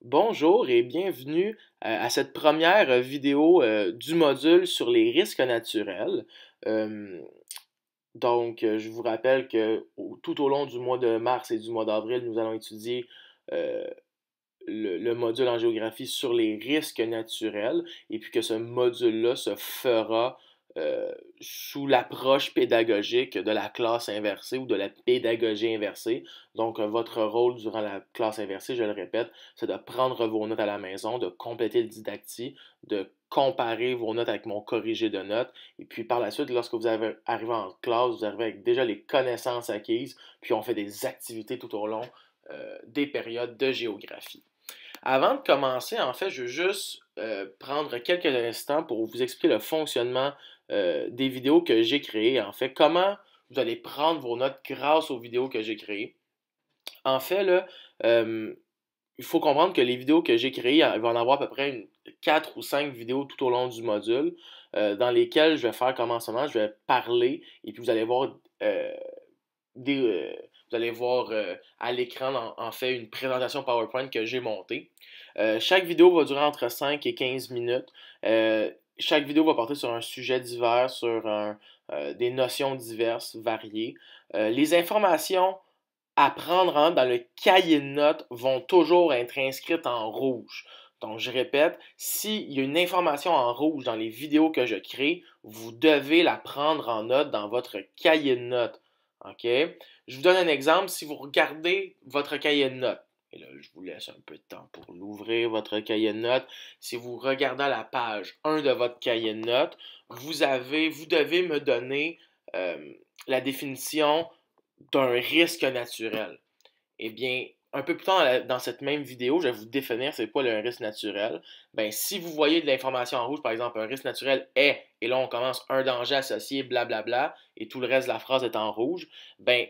Bonjour et bienvenue à cette première vidéo du module sur les risques naturels. Euh, je vous rappelle que tout au long du mois de mars et du mois d'avril, nous allons étudier euh, le module en géographie sur les risques naturels et puis que ce module-là se fera euh, sous l'approche pédagogique de la classe inversée ou de la pédagogie inversée. Votre rôle durant la classe inversée, je le répète, c'est de prendre vos notes à la maison, de compléter le didactique, de comparer vos notes avec mon corrigé de notes. Et puis par la suite, lorsque vous arrivez en classe, vous arrivez avec déjà les connaissances acquises, puis on fait des activités tout au long des périodes de géographie. Avant de commencer, en fait, je veux juste prendre quelques instants pour vous expliquer le fonctionnement des vidéos que j'ai créées. En fait, comment vous allez prendre vos notes grâce aux vidéos que j'ai créées. En fait, là, euh, il faut comprendre que les vidéos que j'ai créées, il va en avoir à peu près 4 ou 5 vidéos tout au long du module dans lesquelles je vais faire commencement, je vais parler et puis euh, des, euh, vous allez voir à l'écran en fait une présentation PowerPoint que j'ai montée. Chaque vidéo va durer entre 5 et 15 minutes. Chaque vidéo va porter sur un sujet divers, des notions diverses, variées. Les informations à prendre en note dans le cahier de notes vont toujours être inscrites en rouge. Donc, je répète, s'il y a une information en rouge dans les vidéos que je crée, vous devez la prendre en note dans votre cahier de notes. OK? Je vous donne un exemple. Si vous regardez votre cahier de notes, et là, je vous laisse un peu de temps pour l'ouvrir, votre cahier de notes. Si vous regardez à la page 1 de votre cahier de notes, vous devez me donner la définition d'un risque naturel. Eh bien, un peu plus tard dans cette même vidéo, je vais vous définir c'est quoi le risque naturel. Ben, si vous voyez de l'information en rouge, par exemple, un risque naturel est, et là on commence un danger associé, blablabla, et tout le reste de la phrase est en rouge, ben,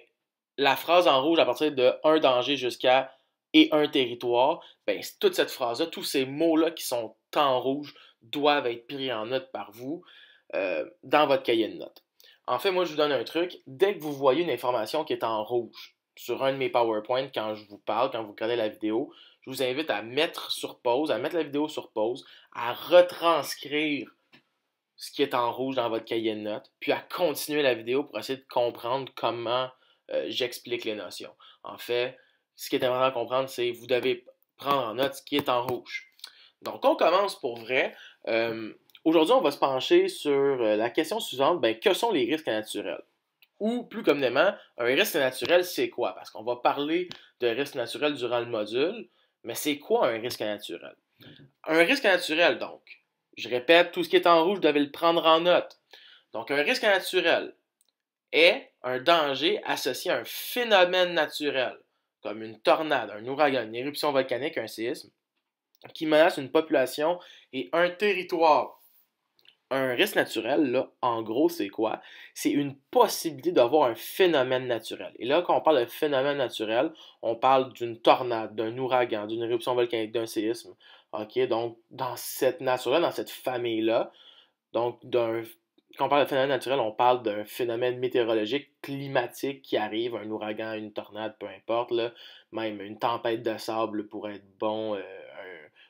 la phrase en rouge à partir de un danger jusqu'à et un territoire, ben, toute cette phrase-là, tous ces mots-là qui sont en rouge doivent être pris en note par vous dans votre cahier de notes. En fait, moi, je vous donne un truc. Dès que vous voyez une information qui est en rouge sur un de mes PowerPoint, quand je vous parle, quand vous regardez la vidéo, je vous invite à mettre sur pause, à mettre la vidéo sur pause, à retranscrire ce qui est en rouge dans votre cahier de notes, puis à continuer la vidéo pour essayer de comprendre comment j'explique les notions. En fait, ce qui est important à comprendre, c'est que vous devez prendre en note ce qui est en rouge. Donc, on commence pour vrai. Aujourd'hui, on va se pencher sur la question suivante, ben, que sont les risques naturels? Ou plus communément, un risque naturel, c'est quoi? Parce qu'on va parler de risque naturel durant le module, mais c'est quoi un risque naturel? Un risque naturel, donc, je répète, tout ce qui est en rouge, vous devez le prendre en note. Donc, un risque naturel est un danger associé à un phénomène naturel, comme une tornade, un ouragan, une éruption volcanique, un séisme, qui menace une population et un territoire. Un risque naturel, là, en gros, c'est quoi? C'est une possibilité d'avoir un phénomène naturel. Et là, quand on parle de phénomène naturel, on parle d'une tornade, d'un ouragan, d'une éruption volcanique, d'un séisme. OK? Donc, dans cette nature-là, dans cette famille-là, donc, quand on parle de phénomène naturel, on parle d'un phénomène météorologique, climatique qui arrive, un ouragan, une tornade, peu importe, là, même une tempête de sable pourrait être bon, un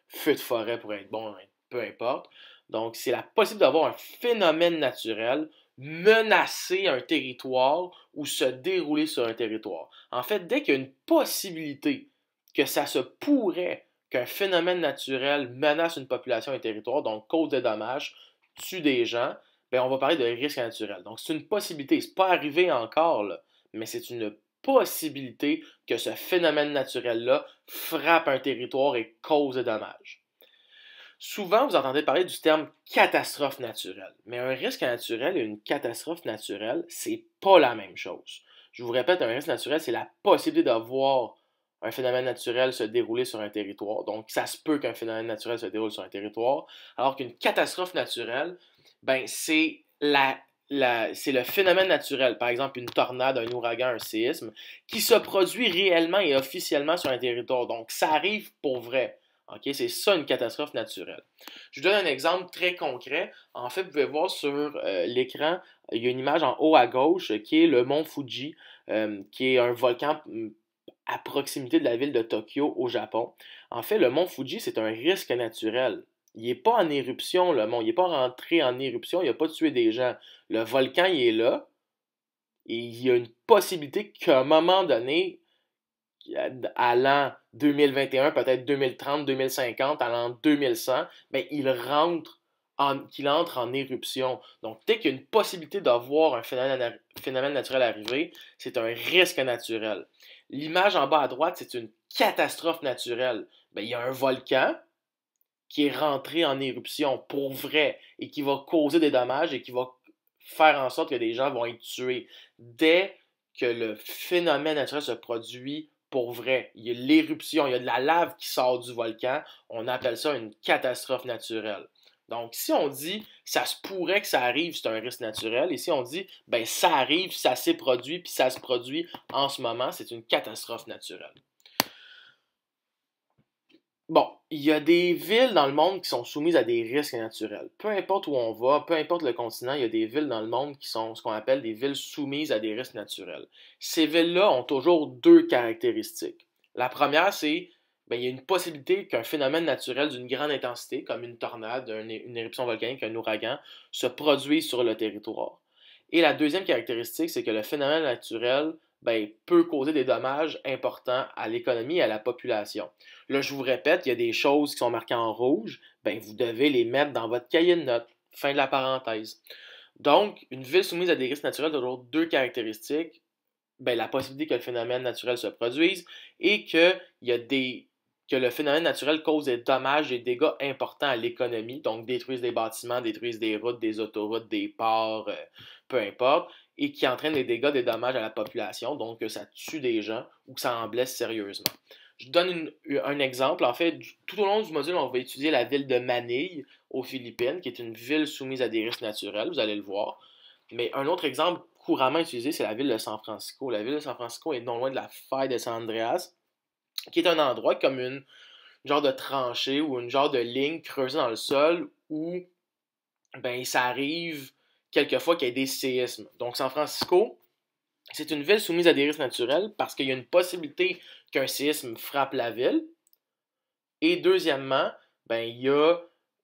feu de forêt pourrait être bon, peu importe. Donc, c'est la possibilité d'avoir un phénomène naturel menacer un territoire ou se dérouler sur un territoire. En fait, dès qu'il y a une possibilité que ça se pourrait qu'un phénomène naturel menace une population et un territoire, donc cause des dommages, tue des gens, ben on va parler de risque naturel. Donc, c'est une possibilité. C'est pas arrivé encore, là, mais c'est une possibilité que ce phénomène naturel-là frappe un territoire et cause des dommages. Souvent, vous entendez parler du terme catastrophe naturelle, mais un risque naturel et une catastrophe naturelle, c'est pas la même chose. Je vous répète, un risque naturel, c'est la possibilité de voir un phénomène naturel se dérouler sur un territoire. Donc, ça se peut qu'un phénomène naturel se déroule sur un territoire, alors qu'une catastrophe naturelle, ben, c'est le phénomène naturel, par exemple une tornade, un ouragan, un séisme, qui se produit réellement et officiellement sur un territoire. Donc, ça arrive pour vrai. OK? C'est ça une catastrophe naturelle. Je vous donne un exemple très concret. En fait, vous pouvez voir sur l'écran, il y a une image en haut à gauche qui est le mont Fuji, qui est un volcan à proximité de la ville de Tokyo au Japon. En fait, le mont Fuji, c'est un risque naturel. Il n'est pas en éruption, le mont. Il n'est pas rentré en éruption, il n'a pas tué des gens. Le volcan, il est là, et il y a une possibilité qu'à un moment donné, à l'an 2021, peut-être 2030, 2050, à l'an 2100, ben, qu'il entre en éruption. Donc, dès qu'il y a une possibilité de voir un phénomène naturel arriver, c'est un risque naturel. L'image en bas à droite, c'est une catastrophe naturelle. Ben, il y a un volcan qui est rentré en éruption pour vrai et qui va causer des dommages et qui va faire en sorte que des gens vont être tués. Dès que le phénomène naturel se produit pour vrai, il y a l'éruption, il y a de la lave qui sort du volcan, on appelle ça une catastrophe naturelle. Donc, si on dit ça se pourrait que ça arrive, c'est un risque naturel, et si on dit ben ça arrive, ça s'est produit, puis ça se produit en ce moment, c'est une catastrophe naturelle. Bon, il y a des villes dans le monde qui sont soumises à des risques naturels. Peu importe où on va, peu importe le continent, il y a des villes dans le monde qui sont ce qu'on appelle des villes soumises à des risques naturels. Ces villes-là ont toujours deux caractéristiques. La première, c'est ben, il y a une possibilité qu'un phénomène naturel d'une grande intensité, comme une tornade, une éruption volcanique, un ouragan, se produise sur le territoire. Et la deuxième caractéristique, c'est que le phénomène naturel ben, peut causer des dommages importants à l'économie et à la population. Là, je vous répète, il y a des choses qui sont marquées en rouge, ben, vous devez les mettre dans votre cahier de notes. Fin de la parenthèse. Donc, une ville soumise à des risques naturels a toujours deux caractéristiques. Ben, la possibilité que le phénomène naturel se produise et que le phénomène naturel cause des dommages et des dégâts importants à l'économie, donc détruisent des bâtiments, détruisent des routes, des autoroutes, des ports, peu importe, et qui entraînent des dégâts, des dommages à la population, donc que ça tue des gens ou que ça en blesse sérieusement. Je donne un exemple. En fait, tout au long du module, on va étudier la ville de Manille, aux Philippines, qui est une ville soumise à des risques naturels, vous allez le voir. Mais un autre exemple couramment utilisé, c'est la ville de San Francisco. La ville de San Francisco est non loin de la faille de San Andreas, qui est un endroit comme une genre de tranchée ou une genre de ligne creusée dans le sol où ben, ça arrive quelquefois qu'il y ait des séismes. Donc San Francisco, c'est une ville soumise à des risques naturels parce qu'il y a une possibilité qu'un séisme frappe la ville. Et deuxièmement, ben, il y a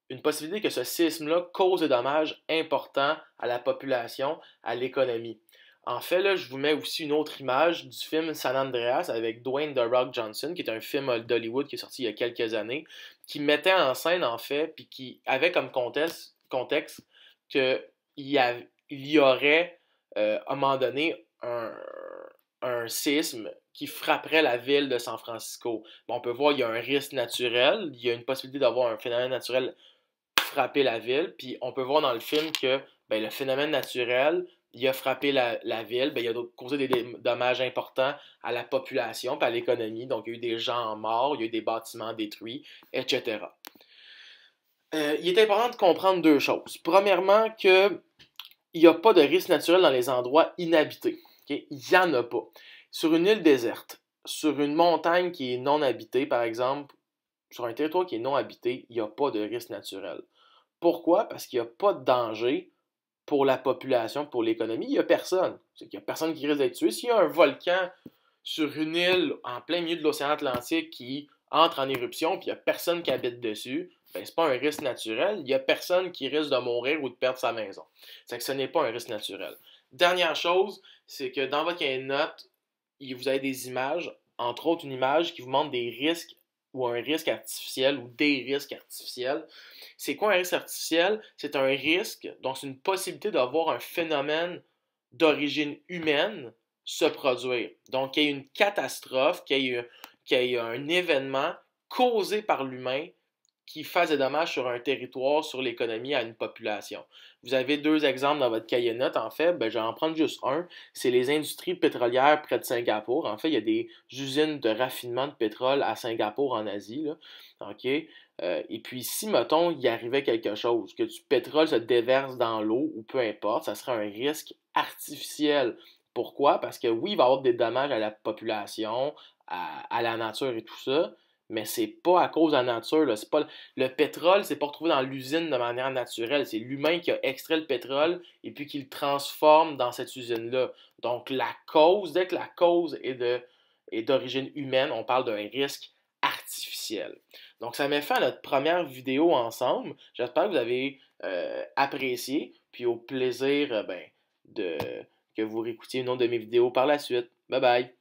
une possibilité que ce séisme-là cause des dommages importants à la population, à l'économie. En fait, là, je vous mets aussi une autre image du film San Andreas avec Dwayne The Rock Johnson, qui est un film d'Hollywood qui est sorti il y a quelques années, qui mettait en scène, en fait, puis qui avait comme contexte qu'il y aurait, à un moment donné, un séisme qui frapperait la ville de San Francisco. Bon, on peut voir, il y a un risque naturel, il y a une possibilité d'avoir un phénomène naturel frapper la ville, puis on peut voir dans le film que ben, le phénomène naturel, il a frappé la ville, ben, il a causé des dommages importants à la population, puis à l'économie, donc il y a eu des gens morts, il y a eu des bâtiments détruits, etc. Il est important de comprendre deux choses. Premièrement, qu'il n'y a pas de risque naturel dans les endroits inhabités. Okay? Il n'y en a pas. Sur une île déserte, sur une montagne qui est non habitée, par exemple, sur un territoire qui est non habité, il n'y a pas de risque naturel. Pourquoi? Parce qu'il n'y a pas de danger pour la population, pour l'économie. Il n'y a personne. Il n'y a personne qui risque d'être tué. S'il y a un volcan sur une île en plein milieu de l'océan Atlantique qui entre en éruption puis il n'y a personne qui habite dessus, ben, ce n'est pas un risque naturel. Il n'y a personne qui risque de mourir ou de perdre sa maison. C'est que ce n'est pas un risque naturel. Dernière chose, c'est que dans votre cahier de notes, vous avez des images, entre autres une image qui vous montre des risques ou un risque artificiel ou des risques artificiels. C'est quoi un risque artificiel? C'est un risque, donc c'est une possibilité d'avoir un phénomène d'origine humaine se produire. Donc, qu'il y ait une catastrophe, qu'il y ait un événement causé par l'humain qui fasse des dommages sur un territoire, sur l'économie, à une population. Vous avez deux exemples dans votre cahier de notes. En fait, ben, je vais en prendre juste un. C'est les industries pétrolières près de Singapour. En fait, il y a des usines de raffinement de pétrole à Singapour, en Asie. Là. OK? Et puis, si, mettons, il arrivait quelque chose, que du pétrole se déverse dans l'eau, ou peu importe, ça serait un risque artificiel. Pourquoi? Parce que oui, il va y avoir des dommages à la population, à la nature et tout ça, mais c'est pas à cause de la nature. Là. Le pétrole, c'est pas retrouvé dans l'usine de manière naturelle. C'est l'humain qui a extrait le pétrole et puis qui le transforme dans cette usine-là. Donc, dès que la cause est d'origine humaine, on parle d'un risque artificiel. artificielle. Donc, ça met fin à notre première vidéo ensemble. J'espère que vous avez apprécié, puis au plaisir de, que vous réécoutiez une autre de mes vidéos par la suite. Bye bye!